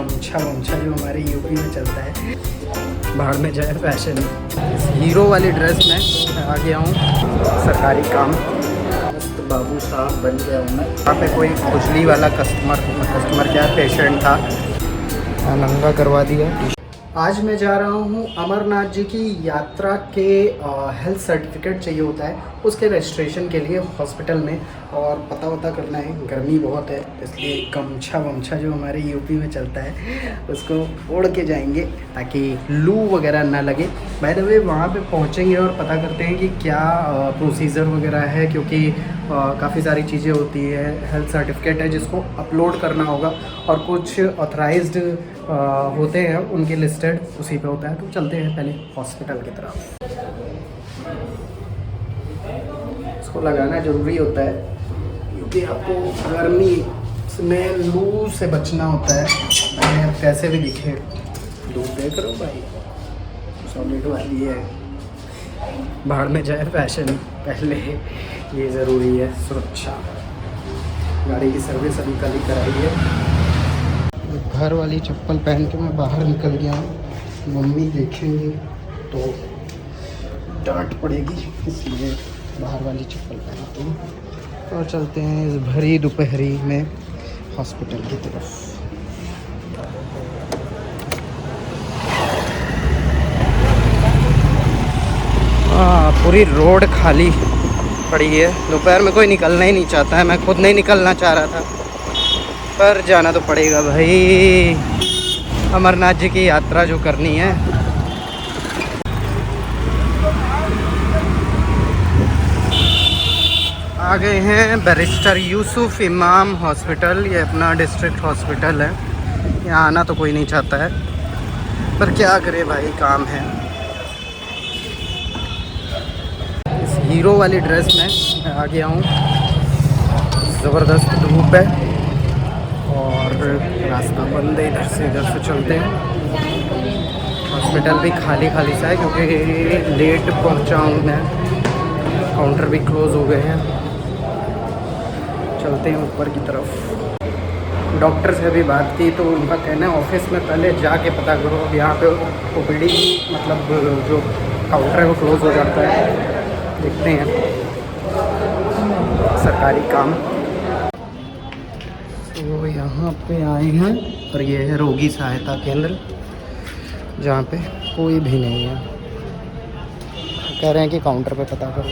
गमछा वमछा जो हमारे यूपी में चलता है, बाहर में जाए फैशन। हीरो वाली ड्रेस में आ गया हूँ, सरकारी काम मस्त बाबू साहब बन गया हूँ मैं। यहाँ पे कोई खुजली वाला कस्टमर क्या पेशेंट था, नंगा करवा दिया। आज मैं जा रहा हूँ अमरनाथ जी की यात्रा के हेल्थ सर्टिफिकेट चाहिए होता है, उसके रजिस्ट्रेशन के लिए हॉस्पिटल में, और पता वता करना है। गर्मी बहुत है इसलिए गमछा वमछा जो हमारे यूपी में चलता है उसको ओढ़ के जाएंगे ताकि लू वगैरह ना लगे। बाय द वे वहाँ पे पहुँचेंगे और पता करते हैं कि क्या प्रोसीजर वगैरह है, क्योंकि काफ़ी सारी चीज़ें होती है। हेल्थ सर्टिफिकेट है जिसको अपलोड करना होगा, और कुछ ऑथराइज्ड होते हैं उनकी लिस्टेड उसी पे होता है। तो चलते हैं पहले हॉस्पिटल की तरफ। इसको लगाना ज़रूरी होता है क्योंकि आपको गर्मी में लू से बचना होता है। कैसे भी दिखे, धूप देख रहे हो भाई, सॉलिड वाली है, बाहर में जाए फैशन, पहले ये ज़रूरी है सुरक्षा। गाड़ी की सर्विस अभी कल ही कराई है। घर वाली चप्पल पहन के मैं बाहर निकल गया हूँ, मम्मी देखेंगे तो डांट पड़ेगी, इसलिए बाहर वाली चप्पल पहनते हैं और चलते हैं इस भरी दोपहरी में हॉस्पिटल की तरफ। पूरी रोड खाली पड़ी है, दोपहर में कोई निकलना ही नहीं चाहता है। मैं खुद नहीं निकलना चाह रहा था पर जाना तो पड़ेगा भाई, अमरनाथ जी की यात्रा जो करनी है। आ गए हैं बैरिस्टर यूसुफ इमाम हॉस्पिटल, ये अपना डिस्ट्रिक्ट हॉस्पिटल है। यहाँ आना तो कोई नहीं चाहता है पर क्या करे भाई, काम है। इस हीरो वाली ड्रेस में आ गया हूँ, ज़बरदस्त धूप है और रास्ता बंद है, इधर से चलते हैं। हॉस्पिटल भी खाली सा है क्योंकि लेट पहुंचा हूँ मैं, काउंटर भी क्लोज हो गए हैं। चलते हैं ऊपर की तरफ। डॉक्टर से भी बात की तो उनका कहना है ऑफिस में पहले जाके पता करो। अब यहाँ पे ओपीडी मतलब जो काउंटर है वो क्लोज हो जाता है, देखते हैं, सरकारी काम। तो यहाँ पे आए हैं और ये है रोगी सहायता केंद्र, जहाँ पे कोई भी नहीं है। कह रहे हैं कि काउंटर पे पता करो।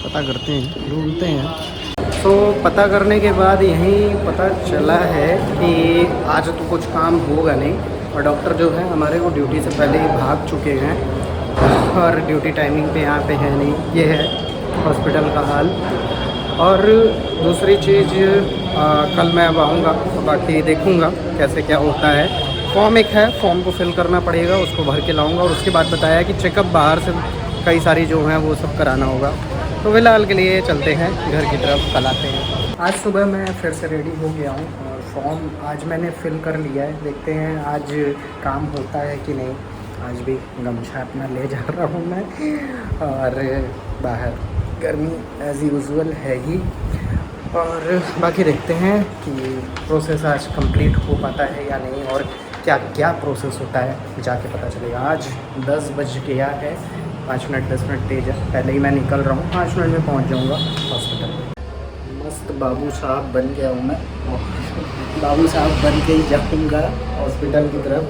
पता करते हैं, ढूंढते हैं। तो पता करने के बाद यहीं पता चला है कि आज तो कुछ काम होगा नहीं, और डॉक्टर जो है हमारे को ड्यूटी से पहले ही भाग चुके हैं और ड्यूटी टाइमिंग पे यहाँ पे है नहीं। ये है हॉस्पिटल का हाल। और दूसरी चीज़, कल मैं अब आऊँगा, बाकी देखूँगा कैसे क्या होता है। फॉर्म एक है, फॉर्म को फिल करना पड़ेगा, उसको भर के लाऊँगा। और उसके बाद बताया कि चेकअप बाहर से कई सारी जो हैं वो सब कराना होगा। तो फिलहाल के लिए चलते हैं घर की तरफ, कल आते हैं। आज सुबह मैं फिर से रेडी हो गया हूँ और फॉर्म आज मैंने फिल कर लिया है। देखते हैं आज काम होता है कि नहीं। आज भी गमछा अपना ले जा रहा हूँ मैं, और बाहर गर्मी एज़ यूजुअल है ही। और बाकी देखते हैं कि प्रोसेस आज कंप्लीट हो पाता है या नहीं, और क्या क्या प्रोसेस होता है जाके पता चलेगा। आज 10 बज गया है, 5 मिनट 10 मिनट तेज है, पहले ही मैं निकल रहा हूँ। 5 मिनट में पहुँच जाऊँगा हॉस्पिटल। मस्त बाबू साहब बन गया हूँ मैं, बाबू साहब बन के ही जाऊँगा हॉस्पिटल की तरफ।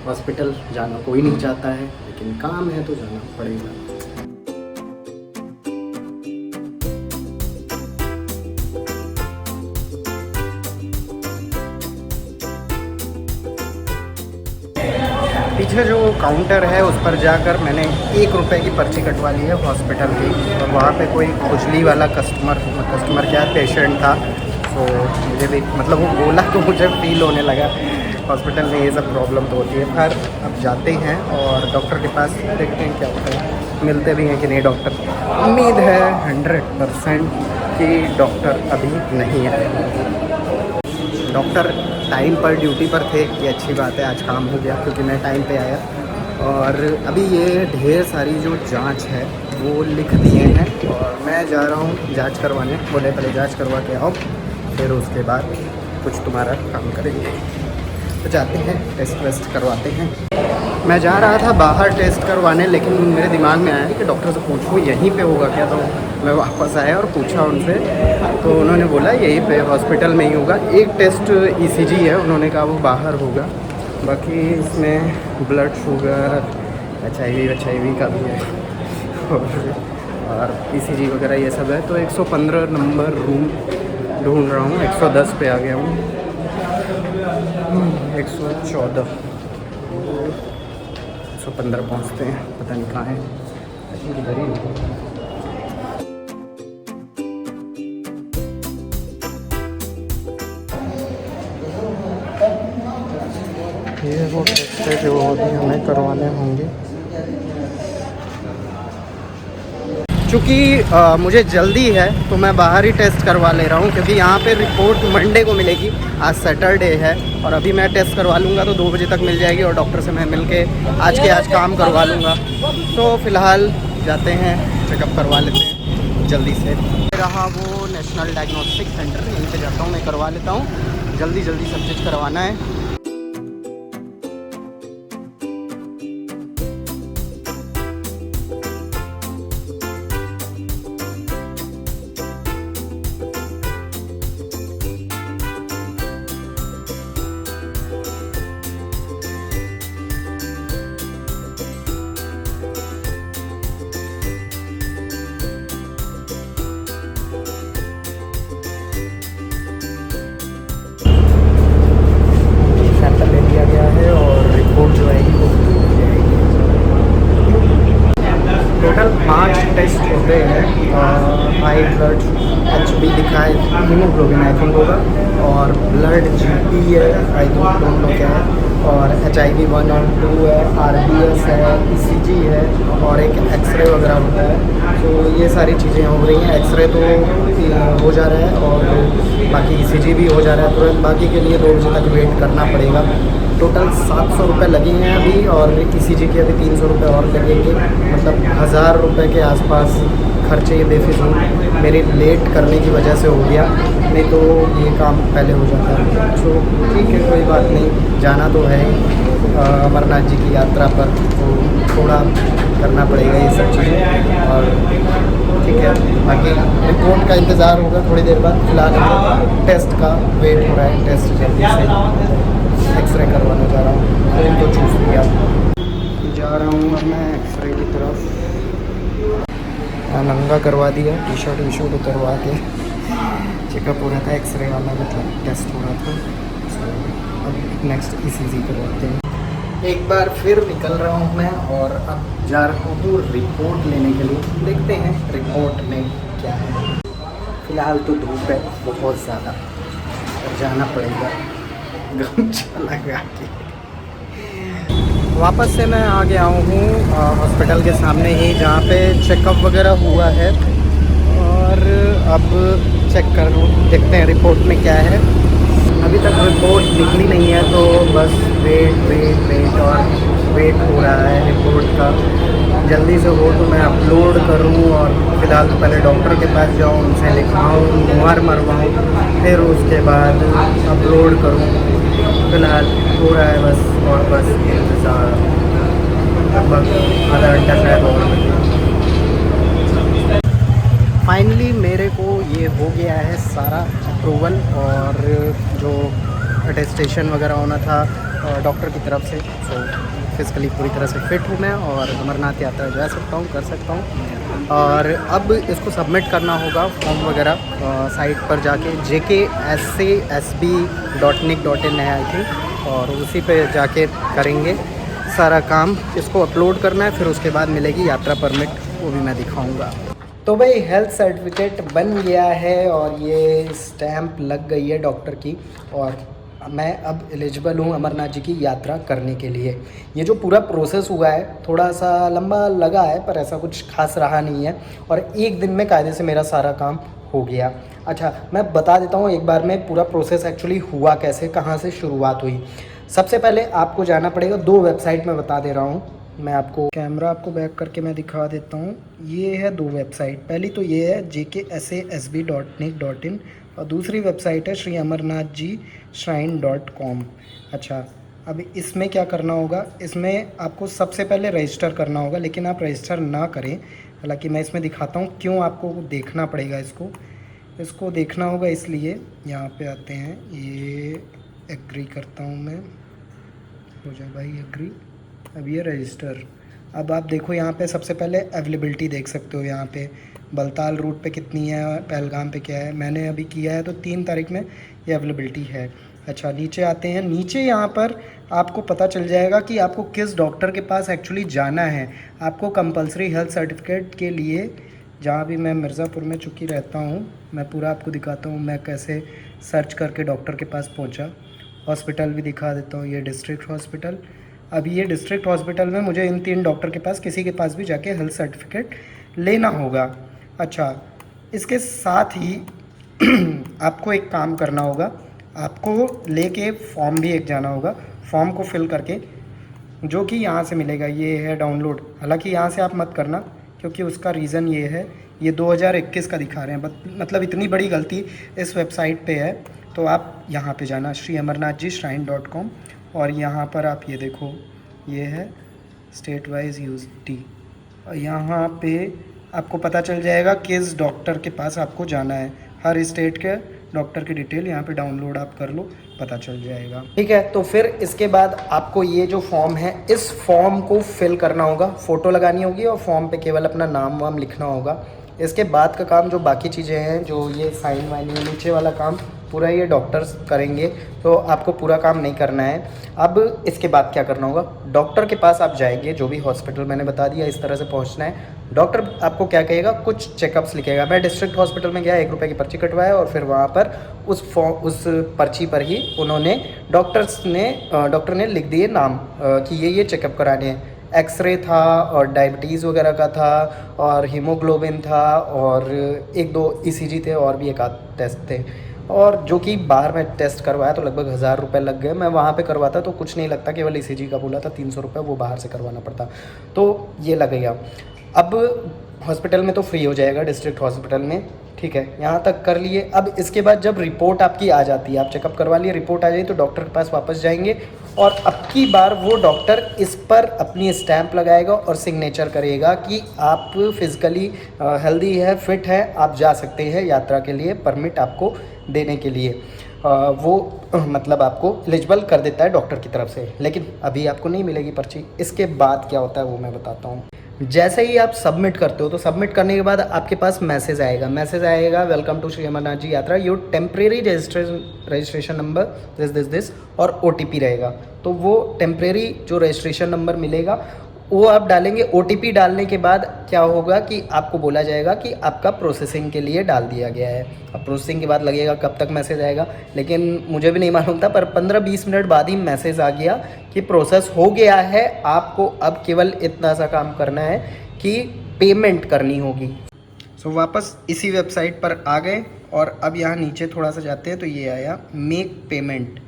हॉस्पिटल जाना कोई नहीं चाहता है, लेकिन काम है तो जाना पड़ेगा। पीछे जो काउंटर है उस पर जाकर मैंने 1 रुपये की पर्ची कटवा ली है हॉस्पिटल की, और वहाँ पे कोई खुजली वाला कस्टमर क्या पेशेंट था। तो मुझे भी मतलब वो बोला तो मुझे फील होने लगा हॉस्पिटल में ये सब प्रॉब्लम तो होती है। पर अब जाते हैं और डॉक्टर के पास देखते हैं क्या होता है, मिलते भी हैं कि नहीं डॉक्टर। उम्मीद है 100% कि डॉक्टर अभी नहीं आए। डॉक्टर टाइम पर ड्यूटी पर थे, ये अच्छी बात है, आज काम हो गया क्योंकि मैं टाइम पे आया। और अभी ये ढेर सारी जो जांच है वो लिख दिए हैं और मैं जा रहा हूँ जांच करवाने। बोले पहले जांच करवा के आओ, फिर उसके बाद कुछ तुम्हारा काम करेंगे। तो जाते हैं टेस्ट वेस्ट करवाते हैं। मैं जा रहा था बाहर टेस्ट करवाने, लेकिन मेरे दिमाग में आया कि डॉक्टर से पूछूं यहीं पे होगा क्या। तो मैं वापस आया और पूछा उनसे, तो उन्होंने बोला यहीं पे हॉस्पिटल में ही होगा। एक टेस्ट ईसीजी है, उन्होंने कहा वो बाहर होगा। बाकी इसमें ब्लड शुगर HIV का भी है और ईसीजी वगैरह ये सब है। तो 115 नंबर रूम ढूंढ रहा हूँ, 110 पे आ गया हूँ। 114 115 पहुँचते हैं, पता नहीं कहाँ है। आई थिंक इधर ही है। ये वो टेस्ट है जो अभी हमें करवाने होंगे। चूँकि मुझे जल्दी है तो मैं बाहर ही टेस्ट करवा ले रहा हूँ, क्योंकि यहाँ पे रिपोर्ट मंडे को मिलेगी। आज सैटरडे है और अभी मैं टेस्ट करवा लूँगा तो 2 बजे तक मिल जाएगी और डॉक्टर से मैं मिल के आज काम करवा लूँगा। तो फ़िलहाल जाते हैं, चेकअप करवा लेते हैं जल्दी से। रहा वो नेशनल डायग्नोस्टिक सेंटर, यहीं पे जाता हूँ, मैं करवा लेता हूँ। जल्दी सब चीज़ करवाना है। टोटल 5 टेस्ट होते हैं। हाई ब्लड HB लिखा है, हीमोग्लोबिन आई थिंक होगा, और ब्लड GP है, आई डोंट नो क्या है, और HIV 1 और 2 है, RBS है, ECG है, और एक एक्सरे वगैरह होता है। तो ये सारी चीज़ें हो रही हैं। एक्सरे तो हो जा रहा है और बाकी ECG भी हो जा रहा है तुरंत। बाकी के लिए 2 बजे तक वेट करना पड़ेगा। टोटल 700 रुपये लगे हैं अभी, और ECG के अभी 300 रुपये और लगेंगे। मतलब 1000 रुपये के आसपास खर्चे ये बेफिजूल मेरे लेट करने की वजह से हो गया, नहीं तो ये काम पहले हो जाता है। तो ठीक है, कोई बात नहीं, जाना तो है अमरनाथ जी की यात्रा पर, तो थोड़ा करना पड़ेगा ये सब चीज़ें। और ठीक है, बाकी रिपोर्ट का इंतज़ार होगा थोड़ी देर बाद। फिलहाल टेस्ट का वेट हो रहा है, टेस्ट जल्दी से एक्सरे करवाने जा रहा हूँ। फोन तो चूस लिया, जा रहा हूँ अब मैं एक्सरे की तरफ। नंगा करवा दिया, टी शर्ट उतरवा के चेकअप हो रहा था, एक्सरे वाला मतलब टेस्ट हो रहा था। सो अब नेक्स्ट ECG करवाते हैं। एक बार फिर निकल रहा हूँ मैं और अब जा रहा हूँ रिपोर्ट लेने के लिए। देखते हैं रिपोर्ट में क्या है। फ़िलहाल तो धूप है बहुत ज़्यादा, जाना पड़ेगा गमछा लगा के। वापस से मैं आ गया हूँ हॉस्पिटल के सामने ही, जहाँ पे चेकअप वगैरह हुआ है। और अब चेक कर देखते हैं रिपोर्ट में क्या है। अभी तक रिपोर्ट निकली नहीं है, तो बस वेट और वेट हो रहा है रिपोर्ट का। जल्दी से हो तो मैं अपलोड करूँ, और फिलहाल तो पहले डॉक्टर के पास जाऊँ, उनसे लिखवाऊँ, मुहर मरवाऊँ, फिर उसके बाद अपलोड करूँ। फिलहाल हो रहा है बस, और बस इंतज़ार, लगभग आधा घंटा शायद और। फाइनली मेरे को ये हो गया है सारा अप्रूवल, और जो अटेस्टेशन वगैरह होना था डॉक्टर की तरफ से। सो फिज़िकली पूरी तरह से फिट हूँ मैं, और अमरनाथ यात्रा जा सकता हूँ, कर सकता हूँ। और अब इसको सबमिट करना होगा फॉर्म वगैरह साइट पर जाके, jksasb.nic.in है आई थिंक, और उसी पे जाके करेंगे सारा काम। इसको अपलोड करना है, फिर उसके बाद मिलेगी यात्रा परमिट, वो भी मैं दिखाऊंगा। तो भाई हेल्थ सर्टिफिकेट बन गया है और ये स्टैम्प लग गई है डॉक्टर की, और मैं अब एलिजिबल हूँ अमरनाथ जी की यात्रा करने के लिए। ये जो पूरा प्रोसेस हुआ है थोड़ा सा लंबा लगा है, पर ऐसा कुछ खास रहा नहीं है, और एक दिन में कायदे से मेरा सारा काम हो गया। अच्छा, मैं बता देता हूँ एक बार में पूरा प्रोसेस एक्चुअली हुआ कैसे, कहाँ से शुरुआत हुई। सबसे पहले आपको जाना पड़ेगा 2 वेबसाइट में बता दे रहा हूँ मैं आपको। कैमरा आपको बैक करके मैं दिखा देता हूँ। ये है 2 वेबसाइट। पहली तो ये है jksasb.nic.in, और दूसरी वेबसाइट है श्री अमरनाथ जी shrine.com। अच्छा, अब इसमें क्या करना होगा, इसमें आपको सबसे पहले रजिस्टर करना होगा, लेकिन आप रजिस्टर ना करें। हालांकि मैं इसमें दिखाता हूँ क्यों आपको देखना पड़ेगा। इसको देखना होगा, इसलिए यहाँ पे आते हैं, ये एग्री करता हूँ मैं, हो जाए भाई एग्री। अब ये रजिस्टर, अब आप देखो यहाँ पे सबसे पहले अवेलेबिलिटी देख सकते हो। यहाँ पे बलताल रूट पे कितनी है, पहलगाम पे क्या है। मैंने अभी किया है तो 3 तारीख में ये अवेलेबिलिटी है। अच्छा, नीचे आते हैं। नीचे यहाँ पर आपको पता चल जाएगा कि आपको किस डॉक्टर के पास एक्चुअली जाना है। आपको कंपलसरी हेल्थ सर्टिफिकेट के लिए, जहाँ भी मैं मिर्ज़ापुर में चूँकि रहता हूँ, मैं पूरा आपको दिखाता हूँ मैं कैसे सर्च करके डॉक्टर के पास पहुँचा। हॉस्पिटल भी दिखा देता हूँ, ये डिस्ट्रिक्ट हॉस्पिटल। अब ये डिस्ट्रिक्ट हॉस्पिटल में मुझे इन 3 डॉक्टर के पास किसी के पास भी जाके हेल्थ सर्टिफिकेट लेना होगा। अच्छा, इसके साथ ही आपको एक काम करना होगा, आपको लेके फॉर्म भी एक जाना होगा। फॉर्म को फिल करके, जो कि यहाँ से मिलेगा, ये है डाउनलोड। हालांकि यहाँ से आप मत करना, क्योंकि उसका रीज़न ये है, ये 2021 का दिखा रहे हैं। मतलब इतनी बड़ी गलती इस वेबसाइट पे है। तो आप यहाँ पे जाना, श्री अमरनाथ जी shrine.com, और यहाँ पर आप ये देखो, ये है स्टेट वाइज यूज़टी। और यहाँ पे आपको पता चल जाएगा किस डॉक्टर के पास आपको जाना है। हर स्टेट के डॉक्टर की डिटेल यहाँ पे डाउनलोड आप कर लो, पता चल जाएगा। ठीक है, तो फिर इसके बाद आपको ये जो फॉर्म है, इस फॉर्म को फिल करना होगा, फ़ोटो लगानी होगी और फॉर्म पे केवल अपना नाम वाम लिखना होगा। इसके बाद का काम, जो बाकी चीज़ें हैं, जो ये साइन वाइन, नीचे वाला काम पूरा ये डॉक्टर्स करेंगे, तो आपको पूरा काम नहीं करना है। अब इसके बाद क्या करना होगा, डॉक्टर के पास आप जाएंगे, जो भी हॉस्पिटल मैंने बता दिया इस तरह से पहुंचना है। डॉक्टर आपको क्या कहेगा, कुछ चेकअप्स लिखेगा। मैं डिस्ट्रिक्ट हॉस्पिटल में गया, 1 रुपये की पर्ची कटवाया, और फिर वहाँ पर उस पर्ची पर ही उन्होंने डॉक्टर ने लिख दिए नाम कि ये चेकअप कराने हैं। एक्सरे था, और डायबिटीज़ वगैरह का था, और हीमोग्लोबिन था, और 1-2 ECG थे, और भी एक आध टेस्ट थे। और जो कि बाहर में टेस्ट करवाया तो लगभग 1000 रुपये लग गए। मैं वहाँ पे करवाता तो कुछ नहीं लगता, केवल ECG का बोला था 300 रुपये, वो बाहर से करवाना पड़ता, तो ये लगेगा। अब हॉस्पिटल में तो फ्री हो जाएगा, डिस्ट्रिक्ट हॉस्पिटल में। ठीक है, यहाँ तक कर लिए। अब इसके बाद जब रिपोर्ट आपकी आ जाती है, आप चेकअप करवा लिए, रिपोर्ट आ जाए, तो डॉक्टर के पास वापस जाएंगे, और अब की बार वो डॉक्टर इस पर अपनी स्टैंप लगाएगा और सिग्नेचर करेगा कि आप फिज़िकली हेल्दी है, फिट है, आप जा सकते हैं यात्रा के लिए, परमिट आपको देने के लिए। वो मतलब आपको एलिजिबल कर देता है डॉक्टर की तरफ से। लेकिन अभी आपको नहीं मिलेगी पर्ची। इसके बाद क्या होता है वो मैं बताता हूँ। जैसे ही आप सबमिट करते हो, तो सबमिट करने के बाद आपके पास मैसेज आएगा, वेलकम टू श्री अमरनाथ जी यात्रा, your temporary registration number this और OTP रहेगा। तो वो टेम्प्रेरी जो रजिस्ट्रेशन नंबर मिलेगा वो आप डालेंगे। OTP डालने के बाद क्या होगा कि आपको बोला जाएगा कि आपका प्रोसेसिंग के लिए डाल दिया गया है। अब प्रोसेसिंग के बाद लगेगा कब तक मैसेज आएगा, लेकिन मुझे भी नहीं मालूम था, पर 15-20 मिनट बाद ही मैसेज आ गया कि प्रोसेस हो गया है। आपको अब केवल इतना सा काम करना है कि पेमेंट करनी होगी। सो वापस इसी वेबसाइट पर आ गए, और अब यहाँ नीचे थोड़ा सा जाते हैं तो ये आया मेक पेमेंट।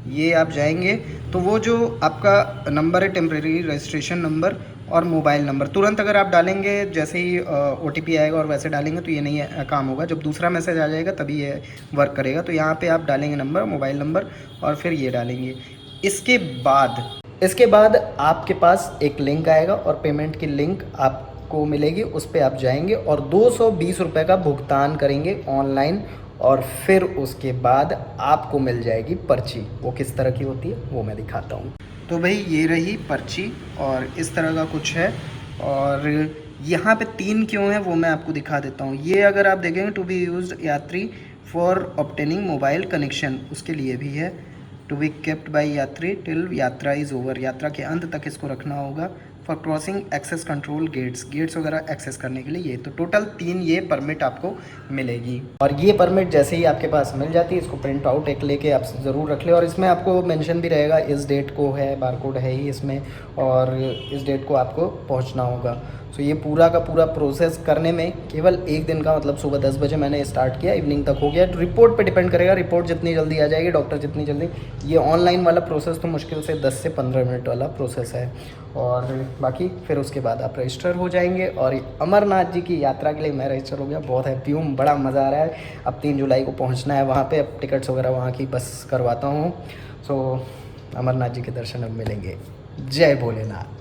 ये आप जाएंगे तो वो जो आपका नंबर है, टेम्प्रेरी रजिस्ट्रेशन नंबर और मोबाइल नंबर, तुरंत अगर आप डालेंगे, जैसे ही OTP आएगा और वैसे डालेंगे तो ये नहीं काम होगा। जब दूसरा मैसेज आ जाएगा तभी ये वर्क करेगा। तो यहाँ पे आप डालेंगे नंबर, मोबाइल नंबर, और फिर ये डालेंगे। इसके बाद आपके पास एक लिंक आएगा, और पेमेंट की लिंक आपको मिलेगी, उस पर आप जाएंगे और 220 रुपये का भुगतान करेंगे ऑनलाइन, और फिर उसके बाद आपको मिल जाएगी पर्ची। वो किस तरह की होती है वो मैं दिखाता हूँ। तो भाई ये रही पर्ची, और इस तरह का कुछ है, और यहाँ पे 3 क्यों है वो मैं आपको दिखा देता हूँ। ये अगर आप देखेंगे, टू बी यूज्ड यात्री फॉर ऑब्टेनिंग मोबाइल कनेक्शन, उसके लिए भी है। टू बी केप्ट बाई यात्री टिल यात्रा इज़ ओवर, यात्रा के अंत तक इसको रखना होगा। For crossing access control gates वगैरह एक्सेस करने के लिए ये। तो टोटल 3 ये परमिट आपको मिलेगी, और ये परमिट जैसे ही आपके पास मिल जाती है, इसको प्रिंट आउट एक लेके आप ज़रूर रख ले। और इसमें आपको मेंशन भी रहेगा, इस डेट को है, बारकोड है ही इसमें, और इस डेट को आपको पहुंचना होगा। सो ये पूरा का पूरा प्रोसेस करने में केवल 1 दिन का, मतलब सुबह 10 बजे मैंने स्टार्ट किया, इवनिंग तक हो गया। रिपोर्ट पे डिपेंड करेगा, रिपोर्ट जितनी जल्दी आ जाएगी, डॉक्टर जितनी जल्दी। ये ऑनलाइन वाला प्रोसेस तो मुश्किल से 10 से 15 मिनट वाला प्रोसेस है। और बाकी फिर उसके बाद आप रजिस्टर हो जाएंगे। और अमरनाथ जी की यात्रा के लिए मैं रजिस्टर हो गया, बहुत हैप्पी हूँ, बड़ा मज़ा आ रहा है। अब 3 जुलाई को पहुँचना है वहाँ पे, अब टिकट्स वगैरह वहाँ की बस करवाता हूँ। सो अमरनाथ जी के दर्शन अब मिलेंगे। जय भोलेनाथ।